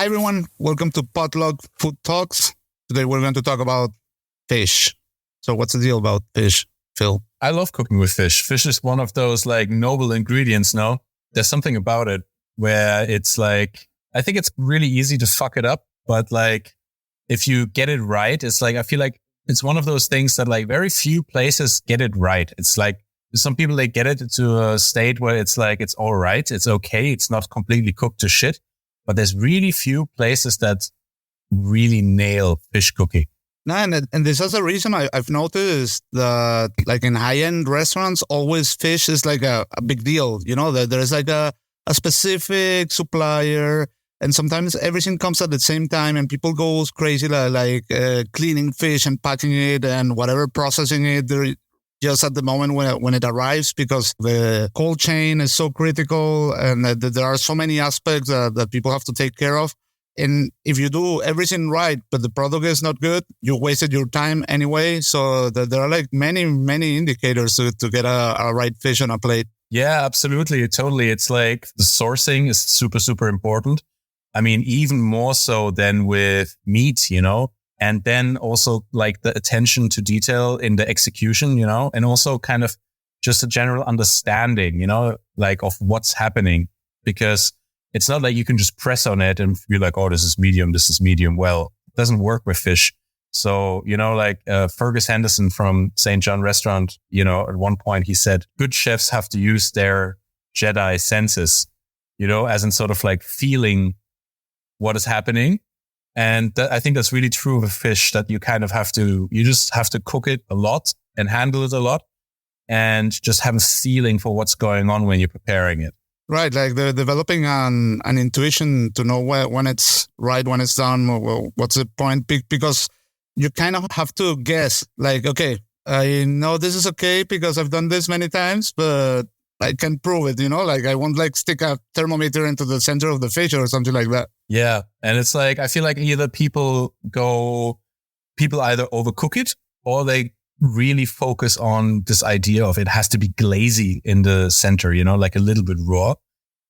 Hi everyone, welcome to Potluck Food Talks. Today we're going to talk about fish. So what's the deal about fish, Phil? I love cooking with fish. Fish is one of those like noble ingredients, no? There's something about it where it's like, I think it's really easy to fuck it up, but like if you get it right, it's like, I feel like it's one of those things that like very few places get it right. It's like some people, they get it to a state where it's like, it's all right. It's okay. It's not completely cooked to shit, but there's really few places that really nail fish cooking. No, and this is a reason I've noticed that like in high-end restaurants, always fish is like a big deal. You know, that there's like a specific supplier, and sometimes everything comes at the same time and people go crazy like cleaning fish and packing it and whatever, processing it just at the moment when it arrives, because the cold chain is so critical and there are so many aspects that people have to take care of. And if you do everything right, but the product is not good, you wasted your time anyway. So there are like many indicators to get a right fish on a plate. Yeah, absolutely. Totally. It's like the sourcing is super, super important. I mean, even more so than with meat, you know, and then also like the attention to detail in the execution, you know, and also kind of just a general understanding, you know, like of what's happening, because it's not like you can just press on it and be like, oh, this is medium. Well, it doesn't work with fish. So, you know, like Fergus Henderson from St. John Restaurant, you know, at one point he said, good chefs have to use their Jedi senses, you know, as in sort of like feeling what is happening. And I think that's really true with fish, that you kind of you just have to cook it a lot and handle it a lot and just have a feeling for what's going on when you're preparing it. Right, like they're developing an intuition to know when it's right, when it's done, what's the point, because you kind of have to guess, like, okay, I know this is okay because I've done this many times, but I can't prove it, you know, like I won't like stick a thermometer into the center of the fish or something like that. Yeah, and it's like, I feel like either people either overcook it or they really focus on this idea of it has to be glazy in the center, you know, like a little bit raw.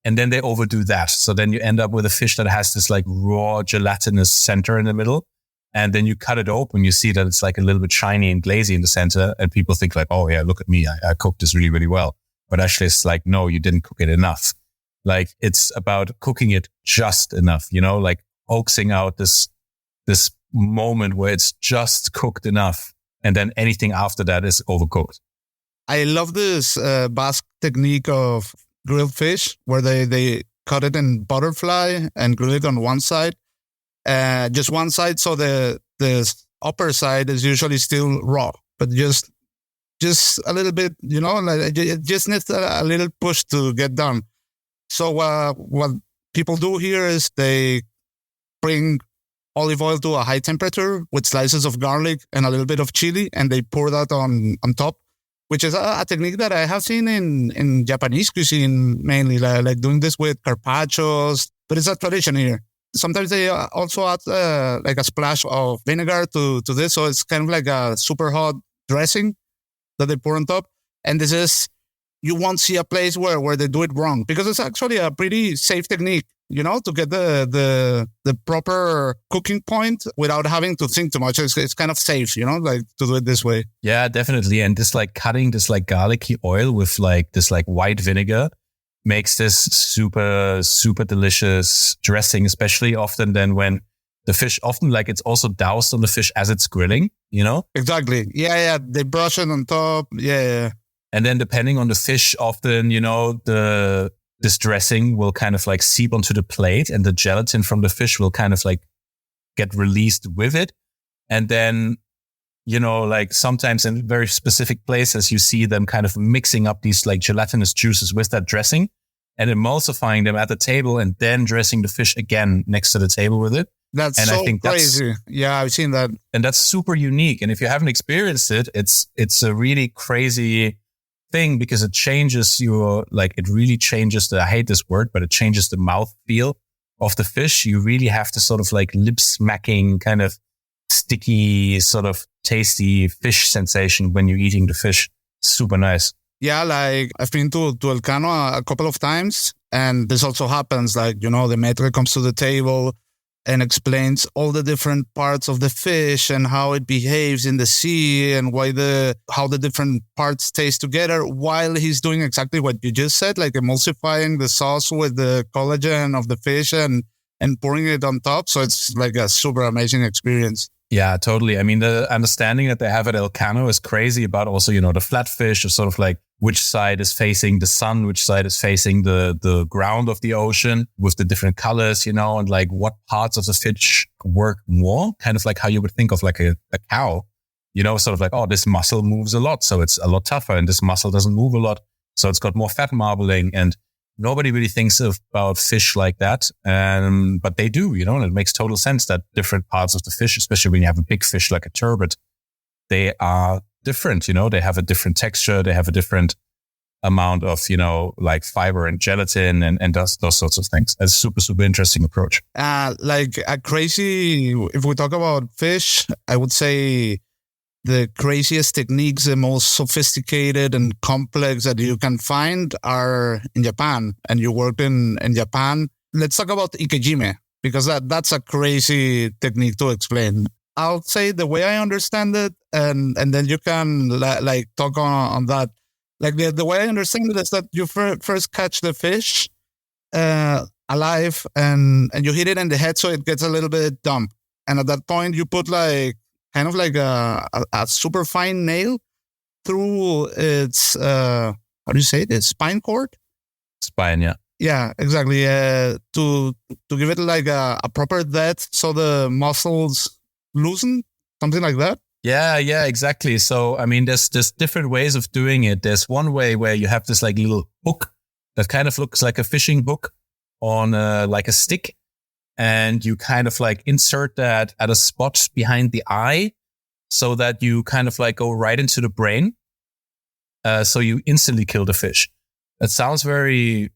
And then they overdo that. So then you end up with a fish that has this like raw gelatinous center in the middle. And then you cut it open, you see that it's like a little bit shiny and glazy in the center. And people think like, oh yeah, look at me. I cooked this really, really well. But actually it's like, no, you didn't cook it enough. Like it's about cooking it just enough, you know, like coaxing out this moment where it's just cooked enough. And then anything after that is overcooked. I love this Basque technique of grilled fish where they cut it in butterfly and grill it on one side, just one side. So the upper side is usually still raw, but just a little bit, you know, like it just needs a little push to get done. So what people do here is they bring olive oil to a high temperature with slices of garlic and a little bit of chili, and they pour that on top, which is a technique that I have seen in Japanese cuisine mainly, like doing this with carpaccios, but it's a tradition here. Sometimes they also add like a splash of vinegar to this, so it's kind of like a super hot dressing that they pour on top. And this is, you won't see a place where they do it wrong, because it's actually a pretty safe technique, you know, to get the proper cooking point without having to think too much. It's kind of safe, you know, like to do it this way. Yeah, definitely. And this like cutting this like garlicky oil with like this like white vinegar makes this super, super delicious dressing, especially often then when the fish, often like it's also doused on the fish as it's grilling, you know? Exactly. Yeah. They brush it on top. Yeah. And then depending on the fish, often, you know, this dressing will kind of like seep onto the plate and the gelatin from the fish will kind of like get released with it. And then, you know, like sometimes in very specific places, you see them kind of mixing up these like gelatinous juices with that dressing and emulsifying them at the table and then dressing the fish again next to the table with it. That's and so I think crazy. Yeah, I've seen that. And that's super unique. And if you haven't experienced it, it's a really crazy thing, because it changes it really changes I hate this word, but it changes the mouth feel of the fish. You really have to sort of like lip smacking, kind of sticky, sort of tasty fish sensation when you're eating the fish. Super nice. Yeah, like I've been to Elcano a couple of times, and this also happens. Like, you know, the maitre comes to the table, and explains all the different parts of the fish and how it behaves in the sea and how the different parts taste together, while he's doing exactly what you just said, like emulsifying the sauce with the collagen of the fish and pouring it on top. So it's like a super amazing experience. Yeah, totally. I mean, the understanding that they have at Elcano is crazy about also, the flatfish of sort of like which side is facing the sun, which side is facing the ground of the ocean with the different colors, and like what parts of the fish work more, kind of like how you would think of like a cow, sort of like, oh, this muscle moves a lot, so it's a lot tougher, and this muscle doesn't move a lot, so it's got more fat marbling, and nobody really thinks about fish like that. But they do, and it makes total sense that different parts of the fish, especially when you have a big fish like a turbot, they are different, they have a different texture. They have a different amount of, like fiber and gelatin and those sorts of things. That's a super, super interesting approach. Like a crazy, if we talk about fish, I would say the craziest techniques, the most sophisticated and complex that you can find are in Japan, and you work in Japan. Let's talk about ikejime, because that's a crazy technique to explain. I'll say the way I understand it, and then you can like talk on that. Like the way I understand it is that you first catch the fish alive and you hit it in the head so it gets a little bit dumb. And at that point, you put like kind of like a super fine nail through its, how do you say it? Spine cord? Spine, yeah. Yeah, exactly. To give it like a proper death so the muscles loosen, something like that. Yeah, exactly. So, I mean, there's different ways of doing it. There's one way where you have this like little hook that kind of looks like a fishing hook on like a stick. And you kind of like insert that at a spot behind the eye so that you kind of like go right into the brain. So you instantly kill the fish. It sounds very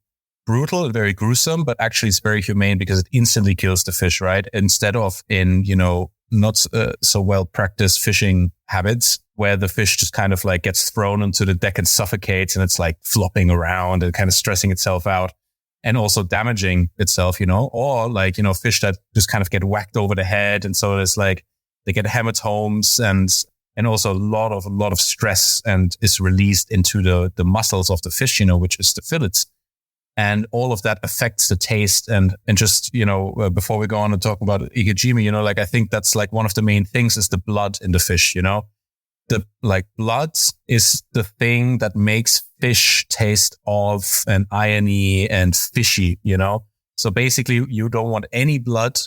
brutal and very gruesome, but actually it's very humane because it instantly kills the fish, right? Instead of in, not so well practiced fishing habits where the fish just kind of like gets thrown onto the deck and suffocates and it's like flopping around and kind of stressing itself out and also damaging itself, or like, fish that just kind of get whacked over the head. And so there's like, they get hematomes and also a lot of stress and is released into the muscles of the fish, which is the fillets. And all of that affects the taste. And just, before we go on and talk about ikejime, like I think that's like one of the main things is the blood in the fish, The like blood is the thing that makes fish taste off and irony and fishy, So basically you don't want any blood.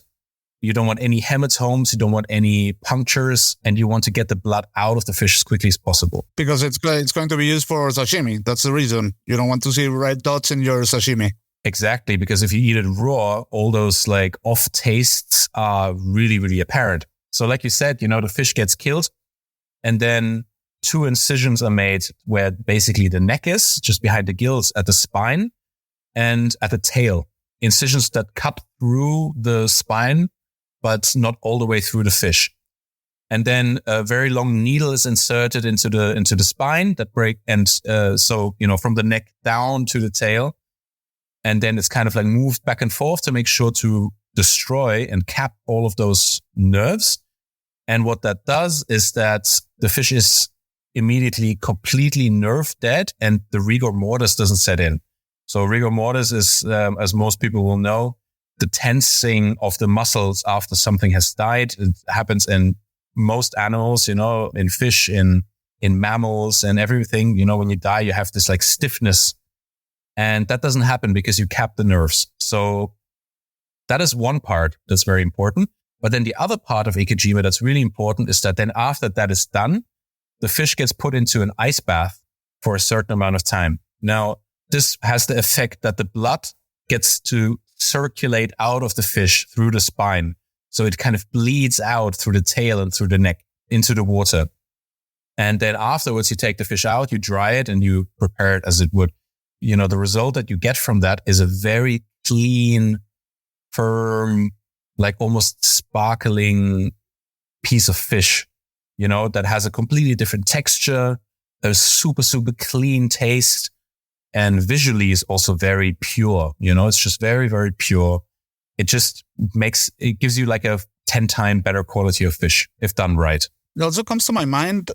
You don't want any hematomes. You don't want any punctures, and you want to get the blood out of the fish as quickly as possible. Because it's going to be used for sashimi. That's the reason. You don't want to see red dots in your sashimi. Exactly, because if you eat it raw, all those like off tastes are really, really apparent. So like you said, the fish gets killed, and then 2 incisions are made where basically the neck is, just behind the gills, at the spine and at the tail. Incisions that cut through the spine, but not all the way through the fish. And then a very long needle is inserted into the spine that so, from the neck down to the tail. And then it's kind of like moved back and forth to make sure to destroy and cap all of those nerves. And what that does is that the fish is immediately completely nerve dead and the rigor mortis doesn't set in. So rigor mortis is, as most people will know, the tensing of the muscles after something has died. It happens in most animals, in fish, in mammals and everything. When you die, you have this like stiffness, and that doesn't happen because you cap the nerves. So that is one part that's very important. But then the other part of ikejime that's really important is that then after that is done, the fish gets put into an ice bath for a certain amount of time. Now, this has the effect that the blood gets to circulate out of the fish through the spine. So it kind of bleeds out through the tail and through the neck into the water. And then afterwards, you take the fish out, you dry it, and you prepare it as it would. The result that you get from that is a very clean, firm, like almost sparkling piece of fish, that has a completely different texture, a super, super clean taste. And visually is also very pure. It's just very, very pure. it gives you like a 10-time better quality of fish if done right. It also comes to my mind,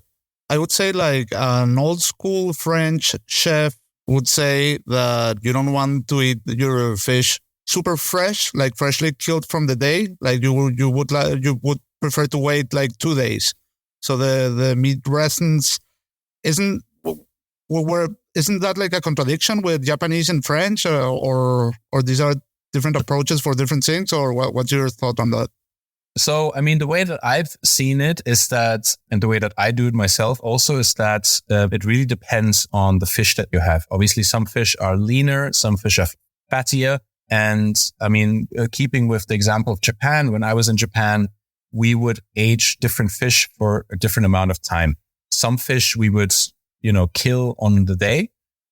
I would say like an old school French chef would say that you don't want to eat your fish super fresh, like freshly killed from the day. Like you would prefer to wait like 2 days. So the meat resins isn't that like a contradiction with Japanese and French, or these are different approaches for different things, or what's your thought on that? So, I mean, the way that I've seen it is that, and the way that I do it myself also is that it really depends on the fish that you have. Obviously, some fish are leaner, some fish are fattier. And I mean, keeping with the example of Japan, when I was in Japan, we would age different fish for a different amount of time. Some fish we would, kill on the day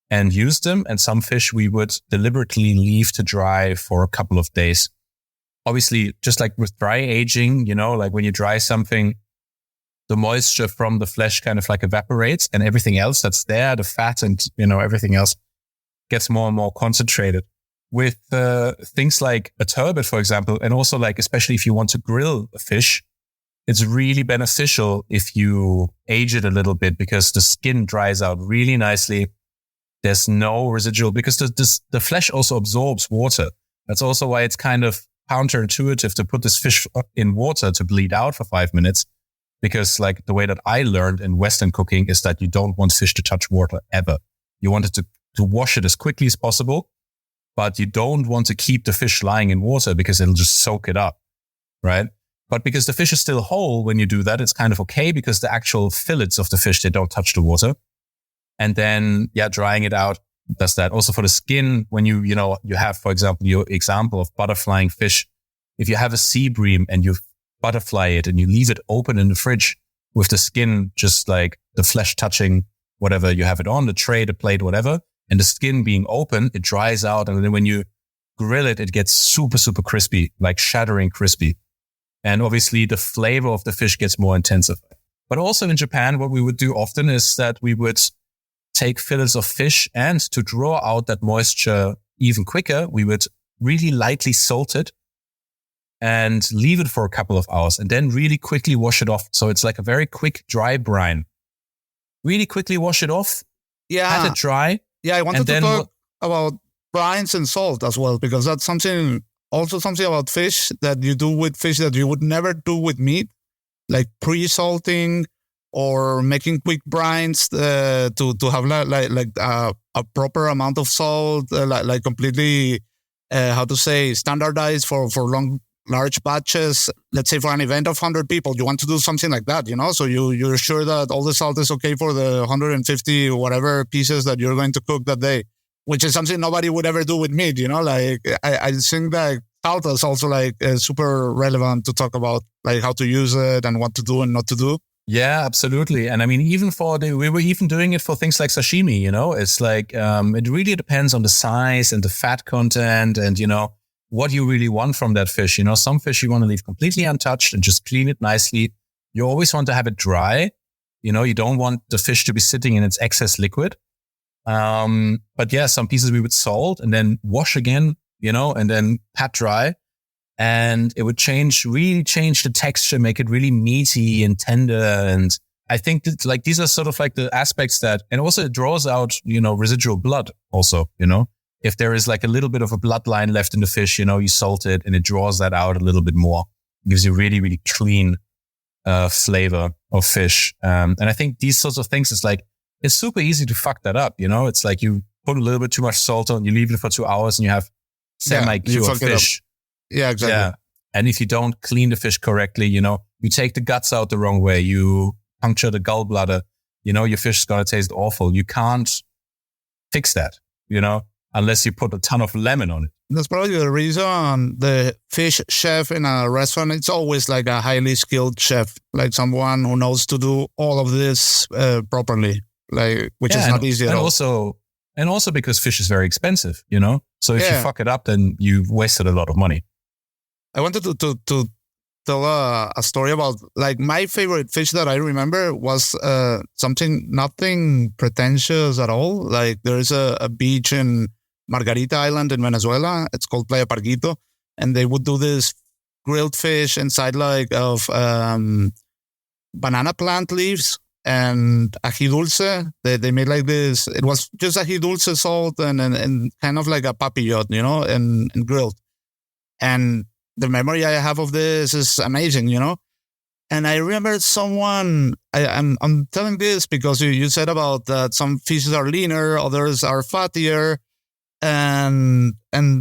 and use them. And some fish we would deliberately leave to dry for a couple of days. Obviously, just like with dry aging, like when you dry something, the moisture from the flesh kind of like evaporates and everything else that's there, the fat and, everything else gets more and more concentrated. With things like a turbot, for example, and also like, especially if you want to grill a fish, it's really beneficial if you age it a little bit because the skin dries out really nicely. There's no residual because the flesh also absorbs water. That's also why it's kind of counterintuitive to put this fish in water to bleed out for 5 minutes. Because like the way that I learned in Western cooking is that you don't want fish to touch water ever. You want it to wash it as quickly as possible, but you don't want to keep the fish lying in water because it'll just soak it up, right? But because the fish is still whole when you do that, it's kind of okay because the actual fillets of the fish, they don't touch the water. And then, drying it out does that. Also for the skin, when you have, for example, your example of butterflying fish. If you have a sea bream and you butterfly it and you leave it open in the fridge with the skin, just like the flesh touching whatever you have it on, the tray, the plate, whatever, and the skin being open, it dries out. And then when you grill it, it gets super, super crispy, like shattering crispy. And obviously the flavor of the fish gets more intensified. But also in Japan, what we would do often is that we would take fillets of fish, and to draw out that moisture even quicker, we would really lightly salt it and leave it for a couple of hours and then really quickly wash it off. So it's like a very quick dry brine. Really quickly wash it off. Yeah. Let it dry. Yeah, I wanted to talk about brines and salt as well, because that's something about fish that you do with fish that you would never do with meat, like pre-salting or making quick brines to have a proper amount of salt, like completely, standardized for large batches. Let's say for an event of 100 people, you want to do something like that, So you're sure that all the salt is okay for the 150 whatever pieces that you're going to cook that day, which is something nobody would ever do with meat, Like I think that salt is also like super relevant to talk about, like how to use it and what to do and not to do. Yeah, absolutely. And I mean, even we were even doing it for things like sashimi, It's like, it really depends on the size and the fat content and, what you really want from that fish. Some fish you want to leave completely untouched and just clean it nicely. You always want to have it dry. You don't want the fish to be sitting in its excess liquid. But yeah, some pieces we would salt and then wash again, and then pat dry. And it would really change the texture, make it really meaty and tender. And I think that like these are sort of like the aspects and also it draws out, residual blood also, if there is like a little bit of a bloodline left in the fish, you salt it and it draws that out a little bit more. It gives you really, really clean, flavor of fish. And I think these sorts of things, it's super easy to fuck that up. It's like you put a little bit too much salt on, you leave it for 2 hours and you have semi-cured fish. Yeah, exactly. Yeah. And if you don't clean the fish correctly, you take the guts out the wrong way, you puncture the gallbladder, your fish is going to taste awful. You can't fix that, unless you put a ton of lemon on it. That's probably the reason the fish chef in a restaurant, it's always like a highly skilled chef, like someone who knows to do all of this properly, which is not easy at all. And also because fish is very expensive, So if you fuck it up, then you've wasted a lot of money. I wanted to tell a story about like my favorite fish that I remember was nothing pretentious at all. Like there is a beach in Margarita Island in Venezuela. It's called Playa Parguito. and they would do this grilled fish inside like of banana plant leaves and ají dulce. They made like this. It was just ají dulce, salt, and kind of like a papillon, you know, and grilled. And the memory I have of this is amazing, you know. And I remember someone. I'm telling this because you said about that some fishes are leaner, others are fattier, and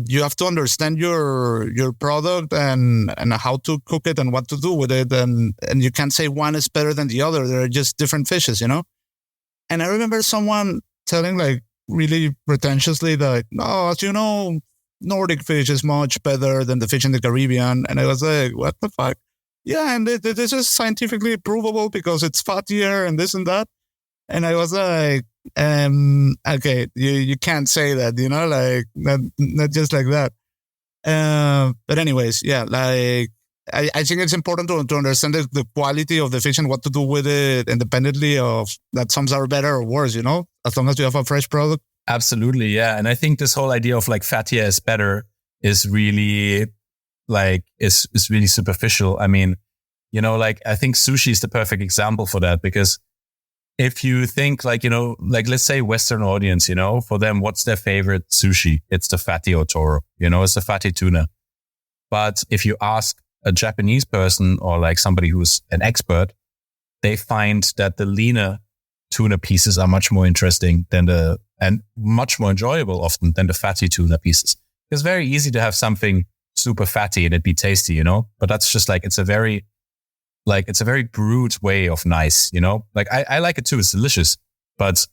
you have to understand your product and how to cook it and what to do with it, and you can't say one is better than the other. They're just different fishes, you know. And I remember someone telling like really pretentiously that, no, as you know, Nordic fish is much better than the fish in the Caribbean. And I was like, what the fuck? Yeah, and this is scientifically provable because it's fattier and this and that. And I was like, okay, you can't say that, you know, like not just like that. But anyways, yeah, like I think it's important to understand the quality of the fish and what to do with it independently of that some are better or worse, you know, as long as you have a fresh product. Absolutely, yeah. And I think this whole idea of like fattier is better is really like is really superficial. I mean, you know, like I think sushi is the perfect example for that, because if you think like, you know, like let's say Western audience, you know, for them, what's their favorite sushi? It's the fatty otoro, you know, it's the fatty tuna. But if you ask a Japanese person or like somebody who's an expert, they find that the leaner tuna pieces are much more interesting and much more enjoyable often than the fatty tuna pieces. It's very easy to have something super fatty and it be tasty, you know, but that's just like, it's a very brute way of nice, you know, like I like it too. It's delicious. But,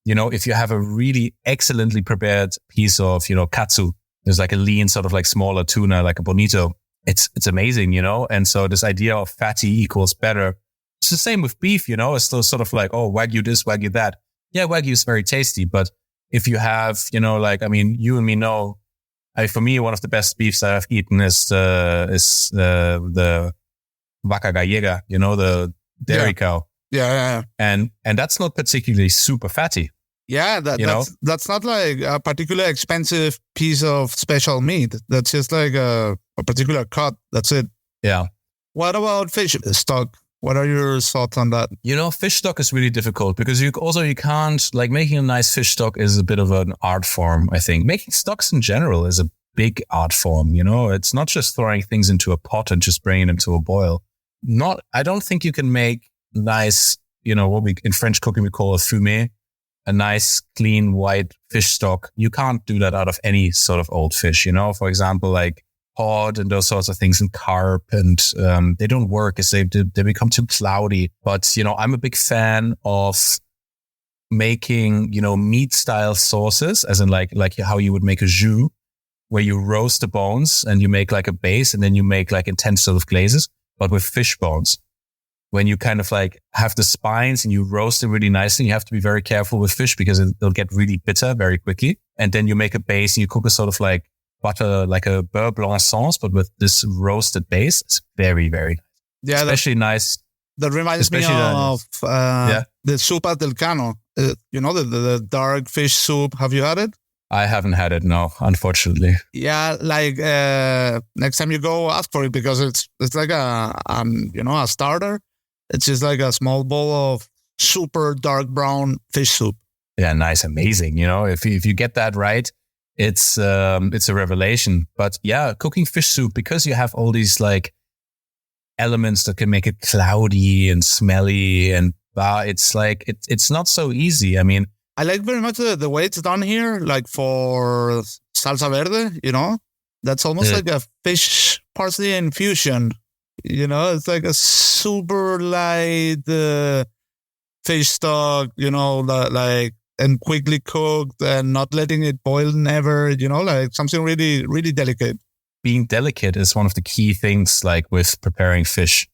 you know, if you have a really excellently prepared piece of, you know, katsu, there's like a lean sort of like smaller tuna, like a bonito. It's amazing, you know? And so this idea of fatty equals better. It's the same with beef, you know, it's still sort of like, oh, Wagyu this, Wagyu that. Yeah, Wagyu is very tasty. But if you have, you know, like, I mean, you and me know, for me, one of the best beefs that I've eaten is the vaca gallega, you know, the dairy cow. Yeah. And that's not particularly super fatty. Yeah, that's not like a particularly expensive piece of special meat. That's just like a particular cut. That's it. Yeah. What about fish stock? What are your thoughts on that? You know, fish stock is really difficult because you can't, like, making a nice fish stock is a bit of an art form, I think. Making stocks in general is a big art form, you know? It's not just throwing things into a pot and just bringing them to a boil. I don't think you can make nice, you know, what in French cooking we call a fumé, a nice, clean, white fish stock. You can't do that out of any sort of old fish, you know? For example, like cod and those sorts of things and carp, and they don't work as they become too cloudy. But, you know, I'm a big fan of making, you know, meat style sauces, as in like how you would make a jus, where you roast the bones and you make like a base and then you make like intense sort of glazes, but with fish bones. When you kind of like have the spines and you roast them really nicely, you have to be very careful with fish because it'll get really bitter very quickly. And then you make a base and you cook a sort of like butter, like a beurre blanc sauce, but with this roasted base. It's very, very nice. Yeah, especially nice. That reminds me of the sopa del cano. You know, the dark fish soup. Have you had it? I haven't had it, no, unfortunately. Yeah, like next time you go, ask for it because it's like a starter. It's just like a small bowl of super dark brown fish soup. Yeah, nice, amazing. You know, if you get that right, it's a revelation. But yeah, cooking fish soup, because you have all these like elements that can make it cloudy and smelly, and it's like it's not so easy. I mean, I like very much the way it's done here, like for salsa verde, you know, that's almost like a fish parsley infusion. You know, it's like a super light fish stock, you know, like, and quickly cooked and not letting it boil never, you know, like something really, really delicate. Being delicate is one of the key things, like with preparing fish.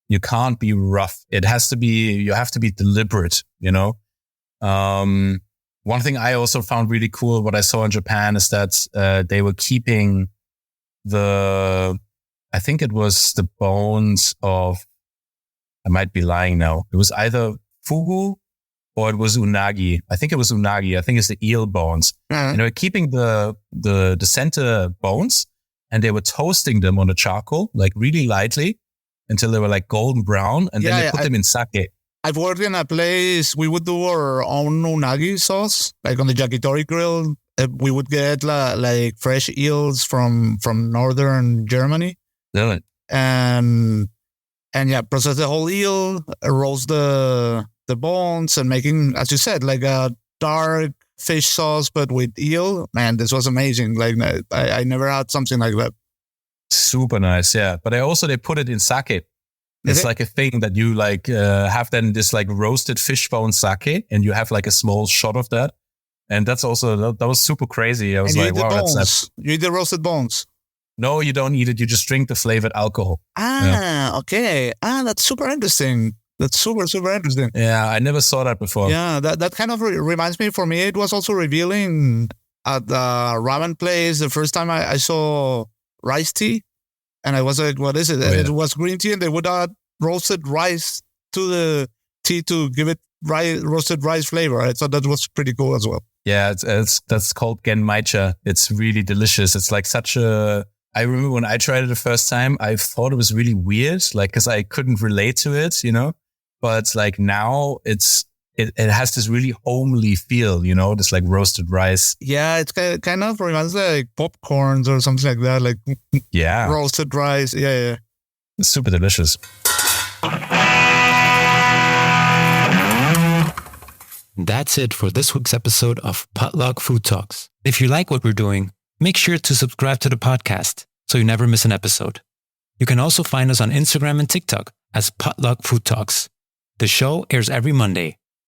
You can't be rough. You have to be deliberate, you know. One thing I also found really cool, what I saw in Japan, is that they were keeping I think it was the bones of, I might be lying now. It was either fugu or it was unagi. I think it was unagi. I think it's the eel bones. Mm-hmm. You know, keeping the center bones, and they were toasting them on the charcoal, like really lightly until they were like golden brown. And then they put them in sake. I've worked in a place, we would do our own unagi sauce, like on the yakitori grill. We would get like fresh eels from northern Germany. Really? And process the whole eel, roast the bones, and making, as you said, like a dark fish sauce, but with eel. Man, this was amazing. Like I never had something like that. Super nice, yeah. But they put it in sake. It's like a thing that you like have then this like roasted fish bone sake, and you have like a small shot of that. And that's also, that was super crazy. I was like, wow, that's... You eat the roasted bones? No, you don't eat it. You just drink the flavored alcohol. Okay. That's super interesting. That's super, super interesting. Yeah, I never saw that before. Yeah, that kind of reminds me, for me, it was also revealing at the ramen place. The first time I saw rice tea, and I was like, what is it? And it was green tea, and they would add roasted rice to the tea to give it roasted rice flavor. I thought that was pretty cool as well. Yeah, that's called genmaicha. It's really delicious. It's like such a... I remember when I tried it the first time, I thought it was really weird, like, because I couldn't relate to it, you know? But like now it has this really homely feel, you know, this like roasted rice. Yeah, it's kind of reminds like popcorns or something like that, like roasted rice. Yeah. It's super delicious. That's it for this week's episode of Potluck Food Talks. If you like what we're doing, make sure to subscribe to the podcast so you never miss an episode. You can also find us on Instagram and TikTok as Potluck Food Talks. The show airs every Monday.